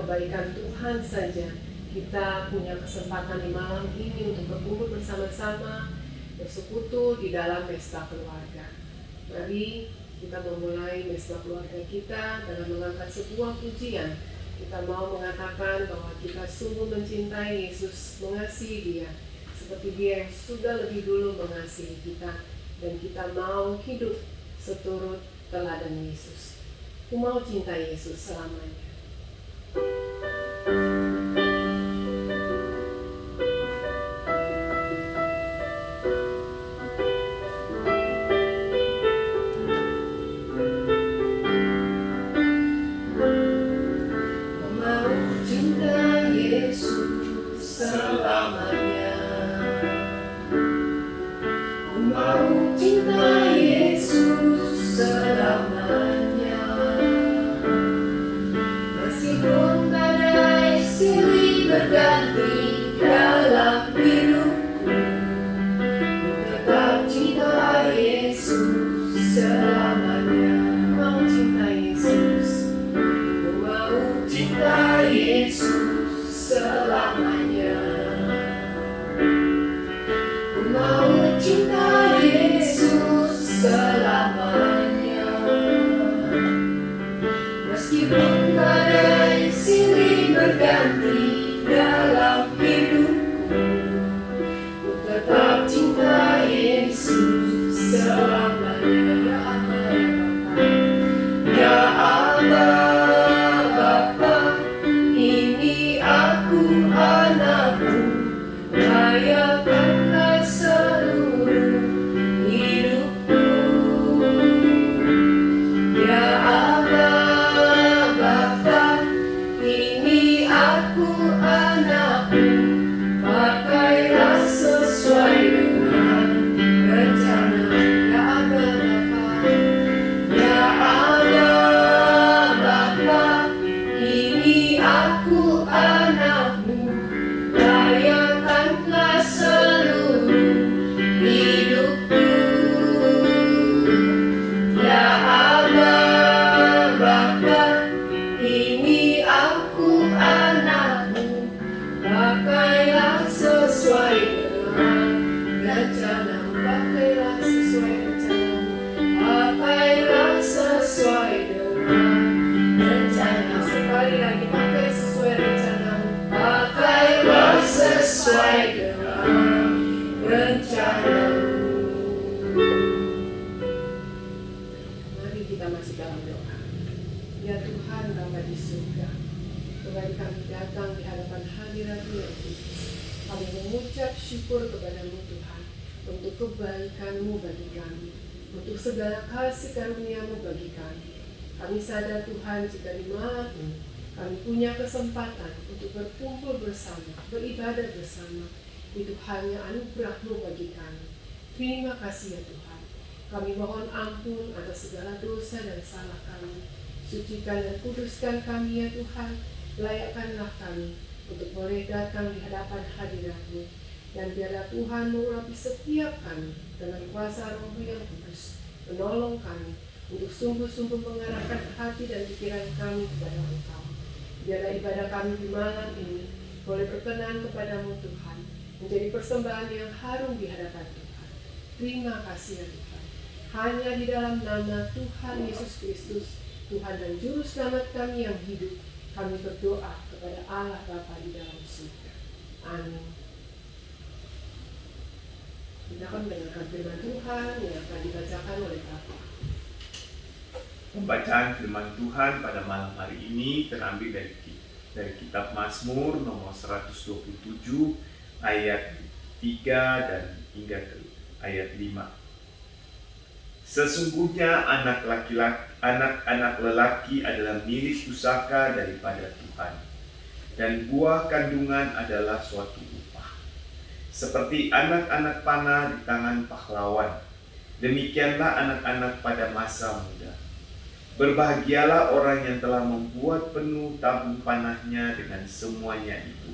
kebaikan Tuhan saja kita punya kesempatan di malam ini untuk berkumpul bersama-sama, bersekutu di dalam pesta keluarga. Mari kita memulai pesta keluarga kita dengan mengangkat sebuah pujian. Kita mau mengatakan bahwa kita sungguh mencintai Yesus, mengasihi Dia, seperti Dia yang sudah lebih dulu mengasihi kita, dan kita mau hidup seturut teladan Yesus. Aku mau cinta Yesus selamanya. Segala kasih karunia-Mu bagi kami. Kami sadar Tuhan, jika di malam ini kami punya kesempatan untuk berkumpul bersama, beribadah bersama, itu hanya anugerah-Mu bagi kami. Terima kasih ya Tuhan. Kami mohon ampun atas segala dosa dan salah kami. Sucikan dan kuduskan kami ya Tuhan. Layakkanlah kami untuk boleh datang di hadapan hadirat-Mu. Dan biarlah Tuhan mengurapi setiap kami dengan kuasa Roh-Mu yang kudus. Menolong kami untuk sungguh-sungguh mengarahkan hati dan pikiran kami kepada Engkau. Biarlah ibadah kami di malam ini boleh berkenan kepadamu Tuhan, menjadi persembahan yang harum di hadapan Tuhan. Terima kasih ya Tuhan. Hanya di dalam nama Tuhan Yesus Kristus, Tuhan dan Juru Selamat kami yang hidup, kami berdoa kepada Allah Bapa di dalam surga. Amin. Kita akan mendengarkan firman Tuhan yang akan dibacakan oleh Bapak. Pembacaan firman Tuhan pada malam hari ini terambil dari kitab Mazmur nomor 127 ayat 3 dan hingga ayat 5. Sesungguhnya anak-anak lelaki adalah milik pusaka daripada Tuhan, dan buah kandungan adalah suatu seperti anak-anak panah di tangan pahlawan, demikianlah anak-anak pada masa muda. Berbahagialah orang yang telah membuat penuh tabung panahnya dengan semuanya itu.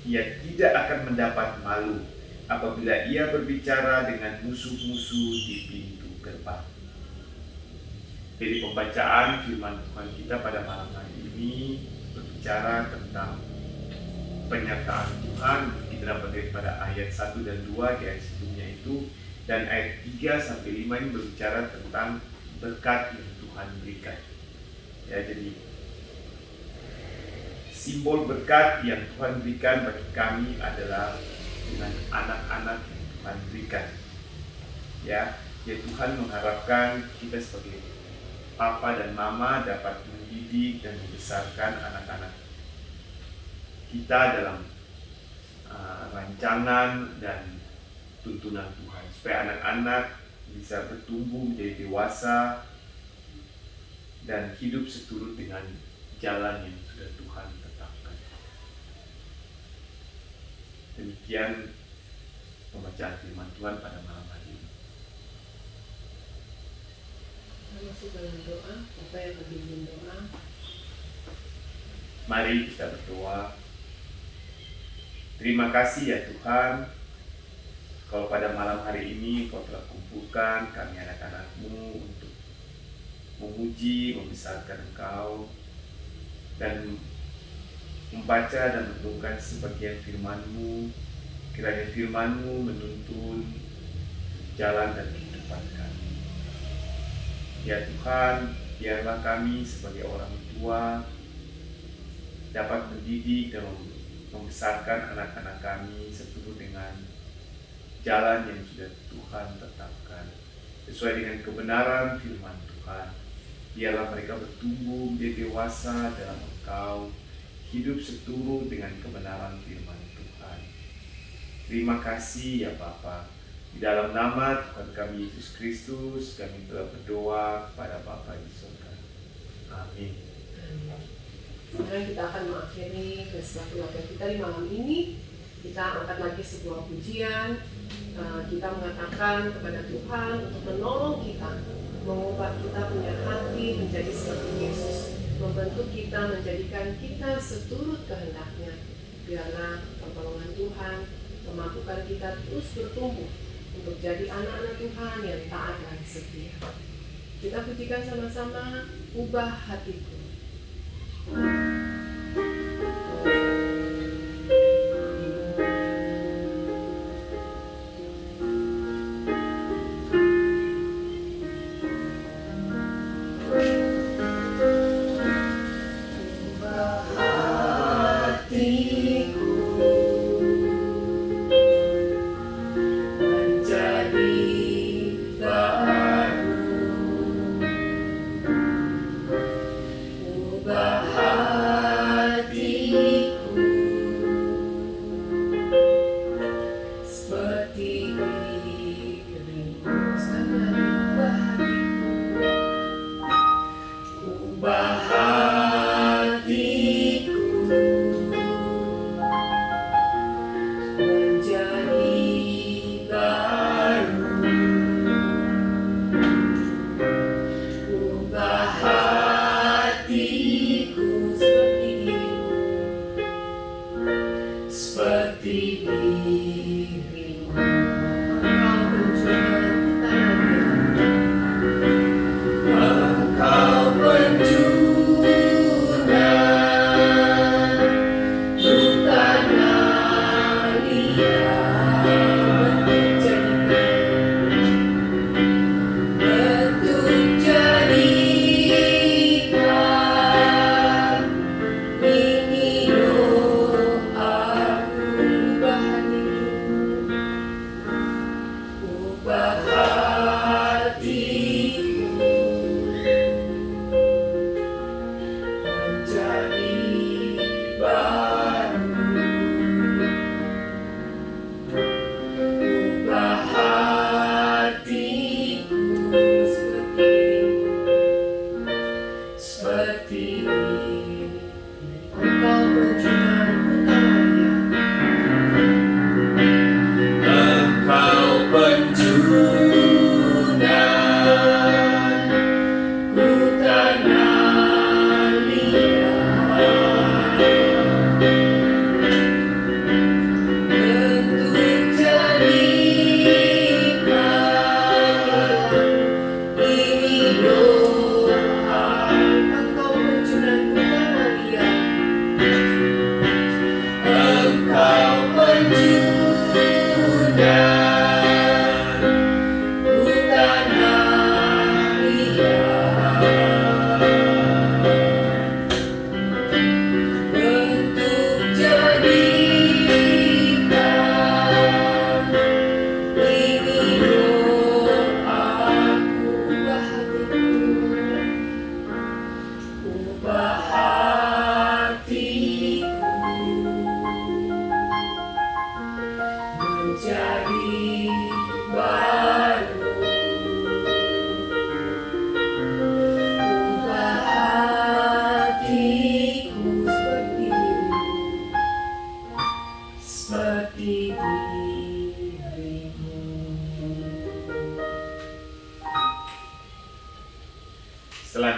Ia tidak akan mendapat malu apabila ia berbicara dengan musuh-musuh di pintu gerbang. Jadi pembacaan firman Tuhan kita pada malam hari ini berbicara berbicara tentang penyertaan Tuhan. Kita dapat daripada ayat 1 dan 2 di ayat sebelumnya itu, dan ayat 3 sampai 5 ini berbicara tentang berkat yang Tuhan berikan. Ya, jadi simbol berkat yang Tuhan berikan bagi kami adalah dengan anak-anak yang Tuhan berikan. Ya, Tuhan mengharapkan kita sebagai papa dan mama dapat mendidik dan membesarkan anak-anak kita dalam rancangan dan tuntunan Tuhan, supaya anak-anak bisa bertumbuh menjadi dewasa dan hidup seturut dengan jalan yang sudah Tuhan tetapkan. Demikian pembacaan firman Tuhan pada malam hari ini. Masuk dalam doa, apa yang dipimpin doa? Mari kita berdoa. Terima kasih ya Tuhan, kalau pada malam hari ini Kau telah kumpulkan kami anak-anak-Mu untuk memuji, membesarkan Engkau, dan membaca dan merenungkan sebagian firman-Mu. Kiranya firman-Mu menuntun jalan dan kehidupan kami. Ya Tuhan, biarlah kami sebagai orang tua dapat mendidik dan membesarkan anak-anak kami seturut dengan jalan yang sudah Tuhan tetapkan, sesuai dengan kebenaran firman Tuhan. Biarlah mereka bertumbuh menjadi dewasa dalam Engkau, hidup seturut dengan kebenaran firman Tuhan. Terima kasih ya Bapa. Di dalam nama Tuhan kami Yesus Kristus, kami telah berdoa kepada Bapa di surga. Amin. Kemudian kita akan mengakhiri peristiwa keluarga kita di malam ini. Kita angkat lagi sebuah pujian. Kita mengatakan kepada Tuhan untuk menolong kita, mengubah kita punya hati menjadi seperti Yesus, membentuk kita, menjadikan kita seturut kehendaknya. Biarlah pertolongan Tuhan memampukan kita terus bertumbuh untuk jadi anak-anak Tuhan yang taat dan setia. Kita pujikan sama-sama, ubah hatiku. Ubah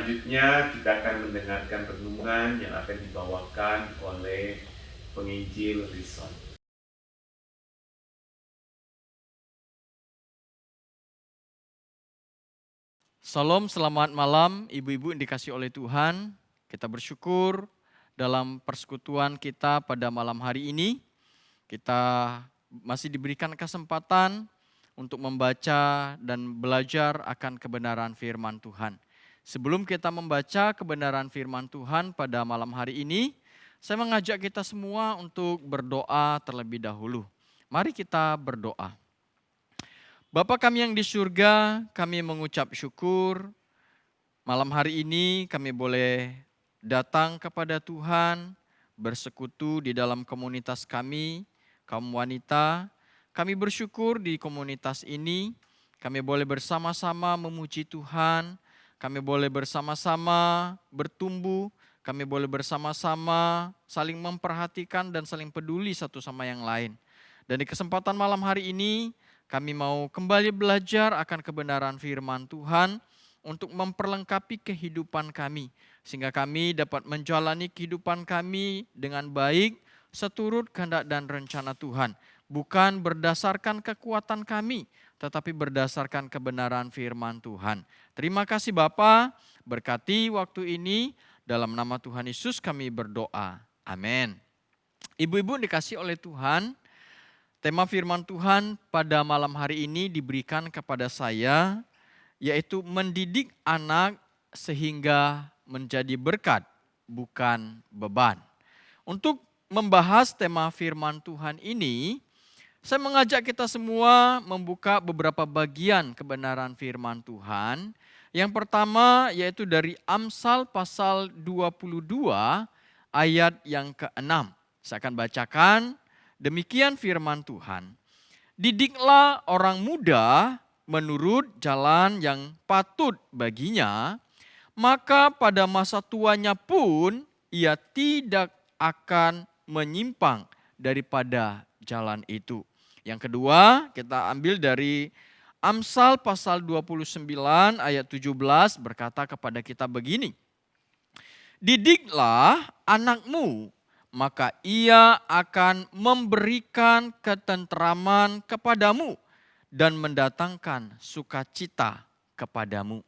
Selanjutnya kita akan mendengarkan renungan yang akan dibawakan oleh penginjil Rison. Salam, selamat malam ibu-ibu yang dikasihi oleh Tuhan. Kita bersyukur dalam persekutuan kita pada malam hari ini. Kita masih diberikan kesempatan untuk membaca dan belajar akan kebenaran firman Tuhan. Sebelum kita membaca kebenaran firman Tuhan pada malam hari ini, saya mengajak kita semua untuk berdoa terlebih dahulu. Mari kita berdoa. Bapa kami yang di surga, kami mengucap syukur. Malam hari ini kami boleh datang kepada Tuhan, bersekutu di dalam komunitas kami, kaum wanita. Kami bersyukur di komunitas ini, kami boleh bersama-sama memuji Tuhan, kami boleh bersama-sama bertumbuh, kami boleh bersama-sama saling memperhatikan dan saling peduli satu sama yang lain. Dan di kesempatan malam hari ini, kami mau kembali belajar akan kebenaran firman Tuhan untuk memperlengkapi kehidupan kami. Sehingga kami dapat menjalani kehidupan kami dengan baik seturut kehendak dan rencana Tuhan. Bukan berdasarkan kekuatan kami, tetapi berdasarkan kebenaran firman Tuhan. Terima kasih Bapa, berkati waktu ini. Dalam nama Tuhan Yesus kami berdoa. Amin. Ibu-ibu dikasih oleh Tuhan, tema firman Tuhan pada malam hari ini diberikan kepada saya, yaitu mendidik anak sehingga menjadi berkat, bukan beban. Untuk membahas tema firman Tuhan ini, saya mengajak kita semua membuka beberapa bagian kebenaran firman Tuhan. Yang pertama yaitu dari Amsal pasal 22 ayat yang ke-6. Saya akan bacakan. Demikian firman Tuhan, didiklah orang muda menurut jalan yang patut baginya, maka pada masa tuanya pun ia tidak akan menyimpang daripada jalan itu. Yang kedua kita ambil dari Amsal pasal 29 ayat 17 berkata kepada kita begini, didiklah anakmu, maka ia akan memberikan ketenteraman kepadamu dan mendatangkan sukacita kepadamu.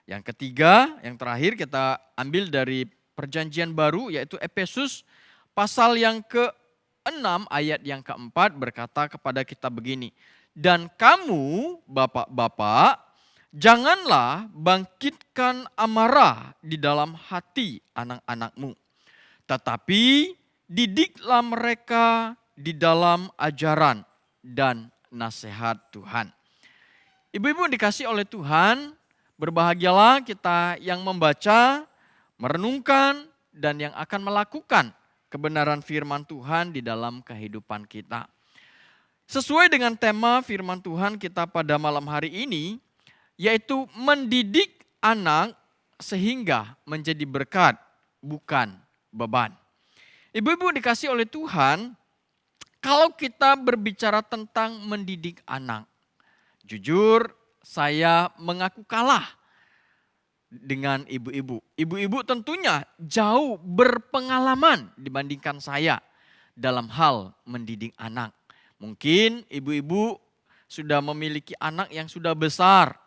Yang ketiga, yang terakhir kita ambil dari Perjanjian Baru yaitu Efesus pasal yang ke-6 ayat yang ke-4 berkata kepada kita begini, dan kamu bapak-bapak janganlah bangkitkan amarah di dalam hati anak-anakmu, tetapi didiklah mereka di dalam ajaran dan nasihat Tuhan. Ibu-ibu dikasih oleh Tuhan, berbahagialah kita yang membaca, merenungkan, dan yang akan melakukan kebenaran firman Tuhan di dalam kehidupan kita. Sesuai dengan tema firman Tuhan kita pada malam hari ini, yaitu mendidik anak sehingga menjadi berkat, bukan beban. Ibu-ibu dikasih oleh Tuhan, kalau kita berbicara tentang mendidik anak, jujur saya mengaku kalah dengan ibu-ibu. Ibu-ibu tentunya jauh berpengalaman dibandingkan saya dalam hal mendidik anak. Mungkin ibu-ibu sudah memiliki anak yang sudah besar.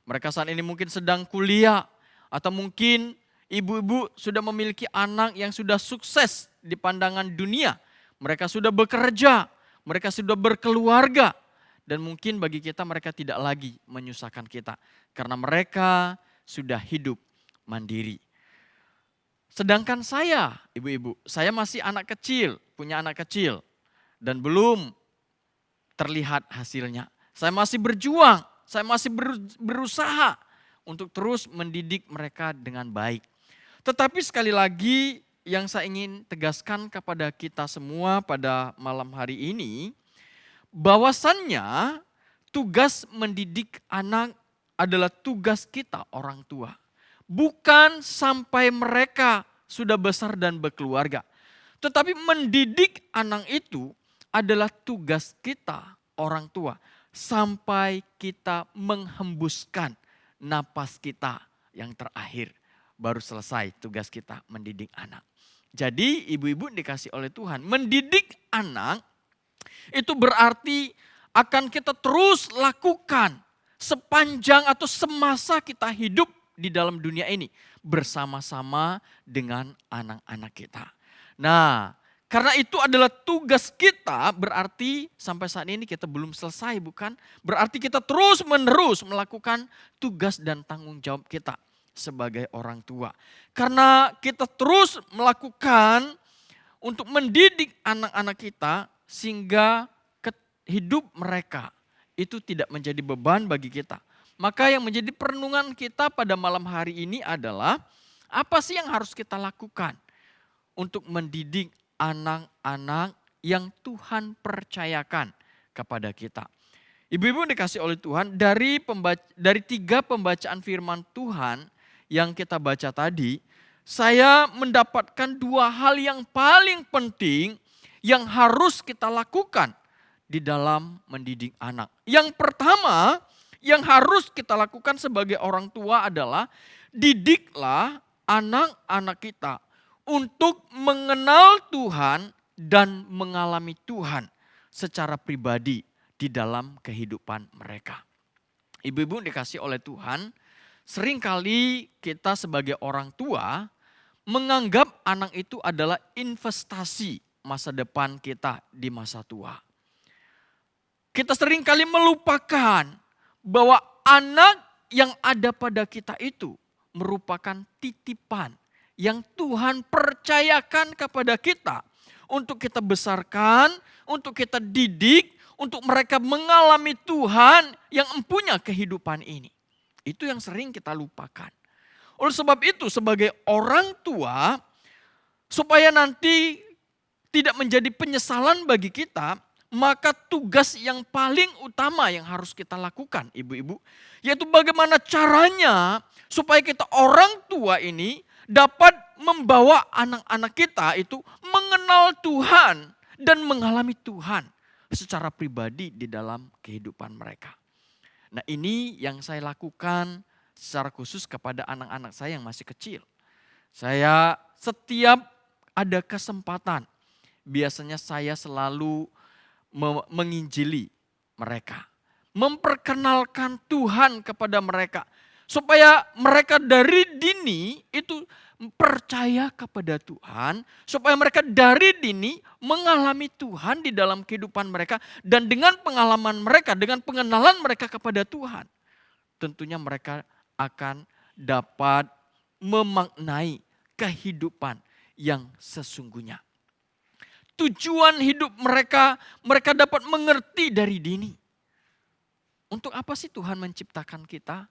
Mereka saat ini mungkin sedang kuliah atau mungkin ibu-ibu sudah memiliki anak yang sudah sukses di pandangan dunia. Mereka sudah bekerja, mereka sudah berkeluarga. Dan mungkin bagi kita mereka tidak lagi menyusahkan kita. Karena mereka sudah hidup mandiri. Sedangkan saya, ibu-ibu, saya masih anak kecil, punya anak kecil. Dan belum terlihat hasilnya. Saya masih berjuang, saya masih berusaha untuk terus mendidik mereka dengan baik. Tetapi sekali lagi yang saya ingin tegaskan kepada kita semua pada malam hari ini, bahwasannya tugas mendidik anak adalah tugas kita orang tua. Bukan sampai mereka sudah besar dan berkeluarga. Tetapi mendidik anak itu adalah tugas kita orang tua. Sampai kita menghembuskan napas kita yang terakhir. baru selesai tugas kita mendidik anak. Jadi ibu-ibu dikasih oleh Tuhan, mendidik anak itu berarti akan kita terus lakukan sepanjang atau semasa kita hidup di dalam dunia ini bersama-sama dengan anak-anak kita. Nah, karena itu adalah tugas kita, berarti sampai saat ini kita belum selesai, bukan? Berarti kita terus-menerus melakukan tugas dan tanggung jawab kita sebagai orang tua. Karena kita terus melakukan untuk mendidik anak-anak kita sehingga hidup mereka itu tidak menjadi beban bagi kita. Maka yang menjadi perenungan kita pada malam hari ini adalah apa sih yang harus kita lakukan untuk mendidik anak-anak yang Tuhan percayakan kepada kita. Ibu-ibu dikasih oleh Tuhan, dari 3 pembacaan firman Tuhan yang kita baca tadi, saya mendapatkan 2 hal yang paling penting yang harus kita lakukan di dalam mendidik anak. Yang pertama yang harus kita lakukan sebagai orang tua adalah didiklah anak-anak kita untuk mengenal Tuhan dan mengalami Tuhan secara pribadi di dalam kehidupan mereka. Ibu-ibu dikasih oleh Tuhan, seringkali kita sebagai orang tua menganggap anak itu adalah investasi masa depan kita di masa tua. Kita seringkali melupakan bahwa anak yang ada pada kita itu merupakan titipan yang Tuhan percayakan kepada kita untuk kita besarkan, untuk kita didik, untuk mereka mengalami Tuhan yang empunya kehidupan ini. Itu yang sering kita lupakan. Oleh sebab itu sebagai orang tua, supaya nanti tidak menjadi penyesalan bagi kita, maka tugas yang paling utama yang harus kita lakukan ibu-ibu, yaitu bagaimana caranya supaya kita orang tua ini dapat membawa anak-anak kita itu mengenal Tuhan dan mengalami Tuhan secara pribadi di dalam kehidupan mereka. Nah, ini yang saya lakukan secara khusus kepada anak-anak saya yang masih kecil. Saya setiap ada kesempatan, biasanya saya selalu menginjili mereka, memperkenalkan Tuhan kepada mereka, supaya mereka dari dini itu percaya kepada Tuhan, supaya mereka dari dini mengalami Tuhan di dalam kehidupan mereka, dan dengan pengalaman mereka, dengan pengenalan mereka kepada Tuhan, tentunya mereka akan dapat memaknai kehidupan yang sesungguhnya. Tujuan hidup mereka, mereka dapat mengerti dari dini. Untuk apa sih Tuhan menciptakan kita?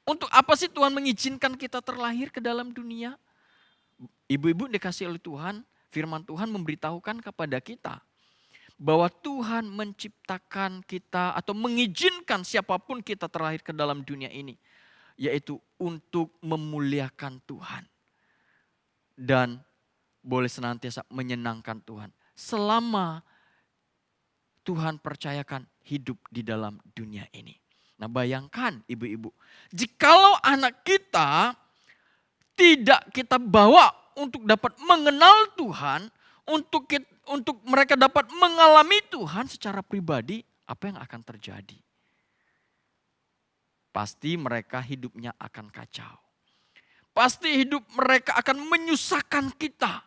Untuk apa sih Tuhan mengizinkan kita terlahir ke dalam dunia? Ibu-ibu dikasih oleh Tuhan, firman Tuhan memberitahukan kepada kita bahwa Tuhan menciptakan kita atau mengizinkan siapapun kita terlahir ke dalam dunia ini, yaitu untuk memuliakan Tuhan dan boleh senantiasa menyenangkan Tuhan selama Tuhan percayakan hidup di dalam dunia ini. Nah, bayangkan ibu-ibu, jikalau anak kita tidak kita bawa untuk dapat mengenal Tuhan, untuk mereka dapat mengalami Tuhan secara pribadi, apa yang akan terjadi? Pasti mereka hidupnya akan kacau. Pasti hidup mereka akan menyusahkan kita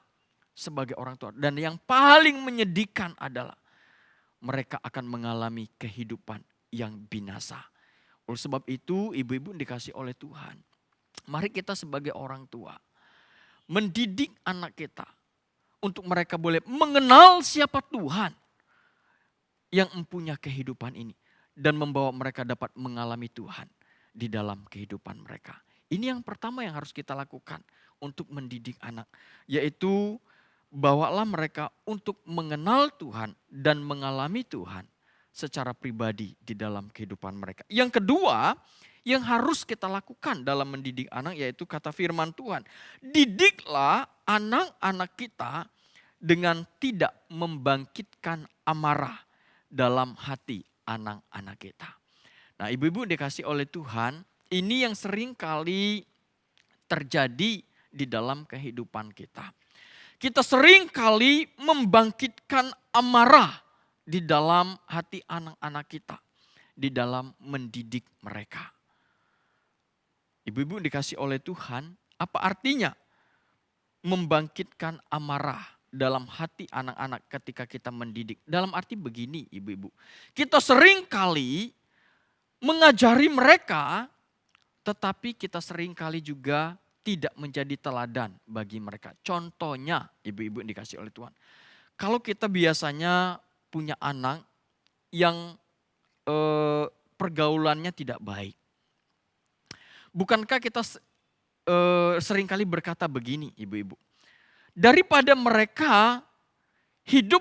sebagai orang tua. Dan yang paling menyedihkan adalah mereka akan mengalami kehidupan yang binasa. Oleh sebab itu ibu-ibu dikasih oleh Tuhan, mari kita sebagai orang tua mendidik anak kita untuk mereka boleh mengenal siapa Tuhan yang mempunyai kehidupan ini dan membawa mereka dapat mengalami Tuhan di dalam kehidupan mereka. Ini yang pertama yang harus kita lakukan untuk mendidik anak, yaitu bawalah mereka untuk mengenal Tuhan dan mengalami Tuhan secara pribadi di dalam kehidupan mereka. Yang kedua yang harus kita lakukan dalam mendidik anak, yaitu kata firman Tuhan, didiklah anak-anak kita dengan tidak membangkitkan amarah dalam hati anak-anak kita. Nah, ibu-ibu dikasih oleh Tuhan, ini yang sering kali terjadi di dalam kehidupan kita. Kita sering kali membangkitkan amarah di dalam hati anak-anak kita, di dalam mendidik mereka. Ibu-ibu dikasih oleh Tuhan, apa artinya membangkitkan amarah dalam hati anak-anak ketika kita mendidik? Dalam arti begini ibu-ibu, kita sering kali mengajari mereka, tetapi kita sering kali juga tidak menjadi teladan bagi mereka. Contohnya ibu-ibu yang dikasih oleh Tuhan. Kalau kita biasanya punya anak yang pergaulannya tidak baik. Bukankah kita seringkali berkata begini ibu-ibu. Daripada mereka hidup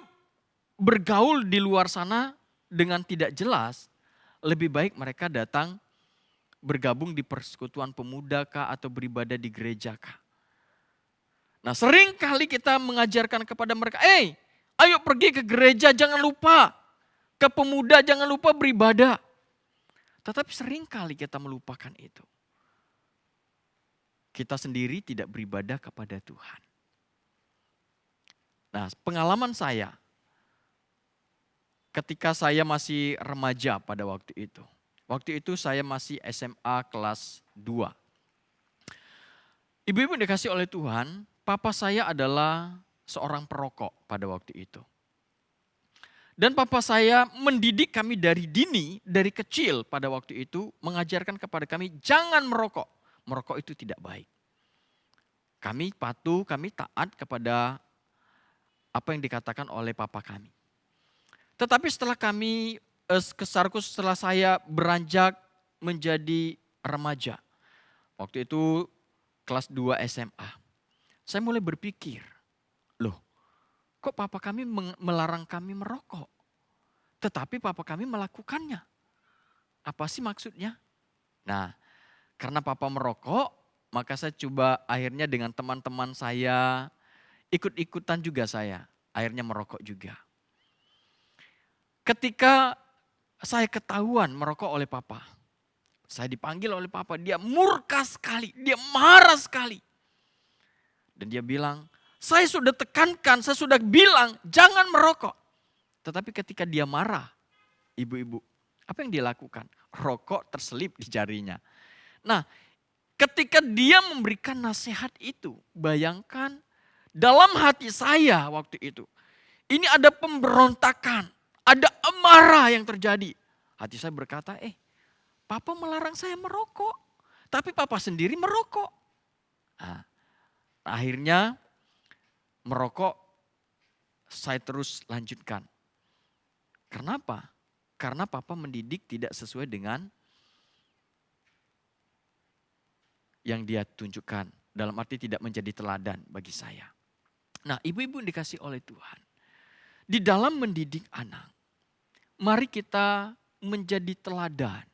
bergaul di luar sana dengan tidak jelas, lebih baik mereka datang bergabung di persekutuan pemuda kah atau beribadah di gereja kah. Nah sering kali kita mengajarkan kepada mereka, ayo pergi ke gereja, jangan lupa. Ke pemuda jangan lupa beribadah. Tetapi sering kali kita melupakan itu. Kita sendiri tidak beribadah kepada Tuhan. Nah pengalaman saya, ketika saya masih remaja pada waktu itu. Waktu itu saya masih SMA kelas 2. Ibu-ibu dikasih oleh Tuhan, papa saya adalah seorang perokok pada waktu itu. Dan papa saya mendidik kami dari dini, dari kecil pada waktu itu, mengajarkan kepada kami jangan merokok. Merokok itu tidak baik. Kami patuh, kami taat kepada apa yang dikatakan oleh papa kami. Tetapi setelah kami setelah saya beranjak menjadi remaja. Waktu itu kelas 2 SMA. Saya mulai berpikir, loh kok papa kami melarang kami merokok? Tetapi papa kami melakukannya. Apa sih maksudnya? Nah karena papa merokok, maka saya coba akhirnya dengan teman-teman saya, ikut-ikutan juga saya. Akhirnya merokok juga. Ketika saya ketahuan merokok oleh papa. Saya dipanggil oleh papa, dia murka sekali, dia marah sekali. Dan dia bilang, saya sudah tekankan, saya sudah bilang jangan merokok. Tetapi ketika dia marah, ibu-ibu, apa yang dia lakukan? Rokok terselip di jarinya. Nah, ketika dia memberikan nasihat itu, bayangkan dalam hati saya waktu itu. Ini ada pemberontakan. Ada amarah yang terjadi. Hati saya berkata, papa melarang saya merokok. Tapi papa sendiri merokok. Nah, akhirnya merokok saya terus lanjutkan. Kenapa? Karena papa mendidik tidak sesuai dengan yang dia tunjukkan. Dalam arti tidak menjadi teladan bagi saya. Nah ibu-ibu yang dikasih oleh Tuhan. Di dalam mendidik anak. Mari kita menjadi teladan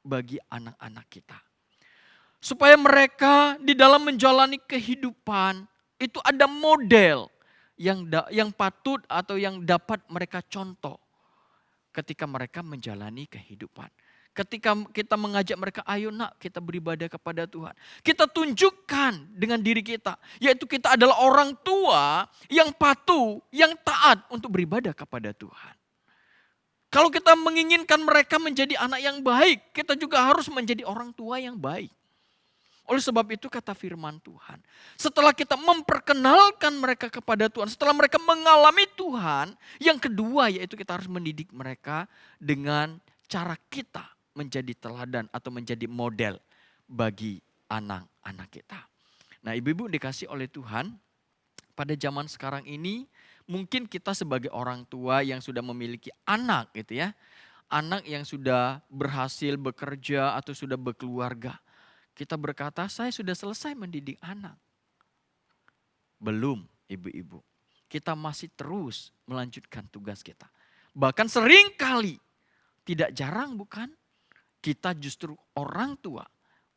bagi anak-anak kita. Supaya mereka di dalam menjalani kehidupan itu ada model yang patut atau yang dapat mereka contoh ketika mereka menjalani kehidupan. Ketika kita mengajak mereka, ayo nak kita beribadah kepada Tuhan. Kita tunjukkan dengan diri kita, yaitu kita adalah orang tua yang patuh, yang taat untuk beribadah kepada Tuhan. Kalau kita menginginkan mereka menjadi anak yang baik, kita juga harus menjadi orang tua yang baik. Oleh sebab itu kata firman Tuhan, setelah kita memperkenalkan mereka kepada Tuhan, setelah mereka mengalami Tuhan, yang kedua yaitu kita harus mendidik mereka dengan cara kita menjadi teladan atau menjadi model bagi anak-anak kita. Nah ibu-ibu dikasih oleh Tuhan, pada zaman sekarang ini mungkin kita sebagai orang tua yang sudah memiliki anak gitu ya. Anak yang sudah berhasil bekerja atau sudah berkeluarga. Kita berkata saya sudah selesai mendidik anak. Belum ibu-ibu. Kita masih terus melanjutkan tugas kita. Bahkan sering kali, tidak jarang bukan, kita justru orang tua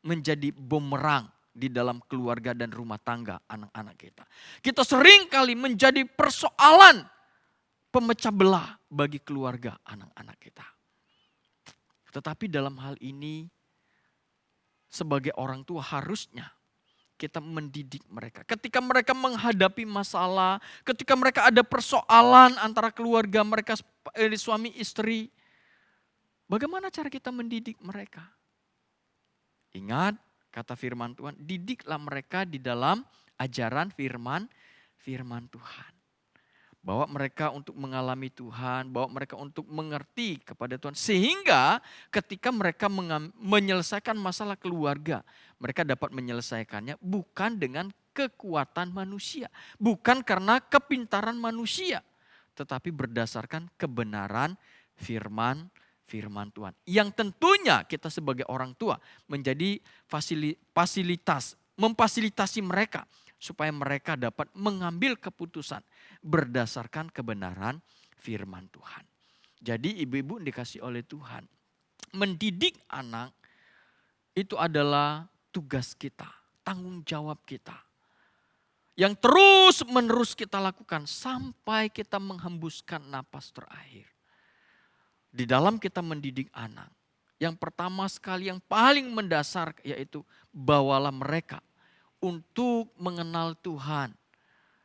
menjadi bumerang di dalam keluarga dan rumah tangga anak-anak kita. Kita sering kali menjadi persoalan pemecah belah bagi keluarga anak-anak kita. Tetapi dalam hal ini sebagai orang tua harusnya kita mendidik mereka. Ketika mereka menghadapi masalah, ketika mereka ada persoalan antara keluarga mereka, suami istri, bagaimana cara kita mendidik mereka? Ingat kata firman Tuhan, didiklah mereka di dalam ajaran firman Tuhan. Bawa mereka untuk mengalami Tuhan, bawa mereka untuk mengerti kepada Tuhan. Sehingga ketika mereka menyelesaikan masalah keluarga, mereka dapat menyelesaikannya bukan dengan kekuatan manusia. Bukan karena kepintaran manusia, tetapi berdasarkan kebenaran firman Tuhan. Yang tentunya kita sebagai orang tua menjadi memfasilitasi mereka supaya mereka dapat mengambil keputusan berdasarkan kebenaran firman Tuhan. Jadi ibu-ibu dikasih oleh Tuhan, mendidik anak itu adalah tugas kita, tanggung jawab kita. Yang terus menerus kita lakukan sampai kita menghembuskan napas terakhir. Di dalam kita mendidik anak, yang pertama sekali yang paling mendasar yaitu bawalah mereka untuk mengenal Tuhan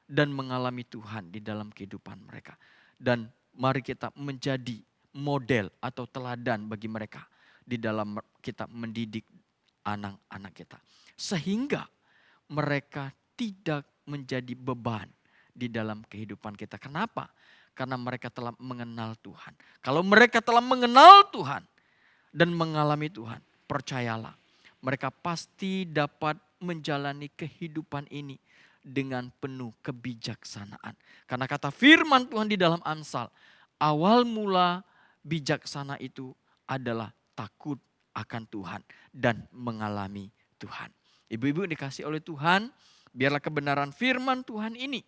dan mengalami Tuhan di dalam kehidupan mereka. Dan mari kita menjadi model atau teladan bagi mereka di dalam kita mendidik anak-anak kita. Sehingga mereka tidak menjadi beban di dalam kehidupan kita. Kenapa? Karena mereka telah mengenal Tuhan. Kalau mereka telah mengenal Tuhan dan mengalami Tuhan, percayalah, mereka pasti dapat menjalani kehidupan ini dengan penuh kebijaksanaan. Karena kata firman Tuhan di dalam Amsal, awal mula bijaksana itu adalah takut akan Tuhan dan mengalami Tuhan. Ibu-ibu dikasih oleh Tuhan, biarlah kebenaran firman Tuhan ini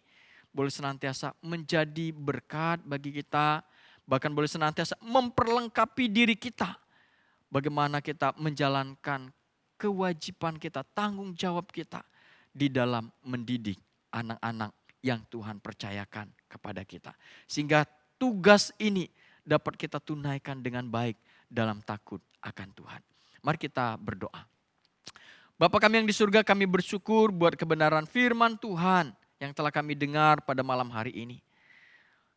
boleh senantiasa menjadi berkat bagi kita, bahkan boleh senantiasa memperlengkapi diri kita. Bagaimana kita menjalankan kewajiban kita, tanggung jawab kita di dalam mendidik anak-anak yang Tuhan percayakan kepada kita. Sehingga tugas ini dapat kita tunaikan dengan baik dalam takut akan Tuhan. Mari kita berdoa. Bapa kami yang di surga, kami bersyukur buat kebenaran firman Tuhan yang telah kami dengar pada malam hari ini.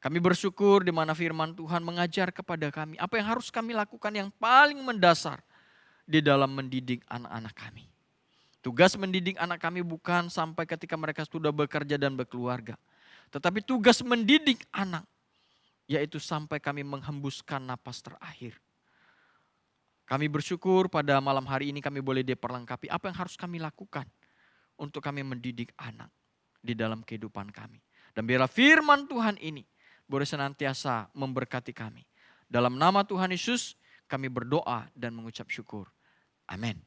Kami bersyukur di mana firman Tuhan mengajar kepada kami apa yang harus kami lakukan yang paling mendasar di dalam mendidik anak-anak kami. Tugas mendidik anak kami bukan sampai ketika mereka sudah bekerja dan berkeluarga. Tetapi tugas mendidik anak yaitu sampai kami menghembuskan napas terakhir. Kami bersyukur pada malam hari ini kami boleh diperlengkapi apa yang harus kami lakukan untuk kami mendidik anak di dalam kehidupan kami. Dan biarlah firman Tuhan ini boleh senantiasa memberkati kami. Dalam nama Tuhan Yesus kami berdoa dan mengucap syukur. Amin.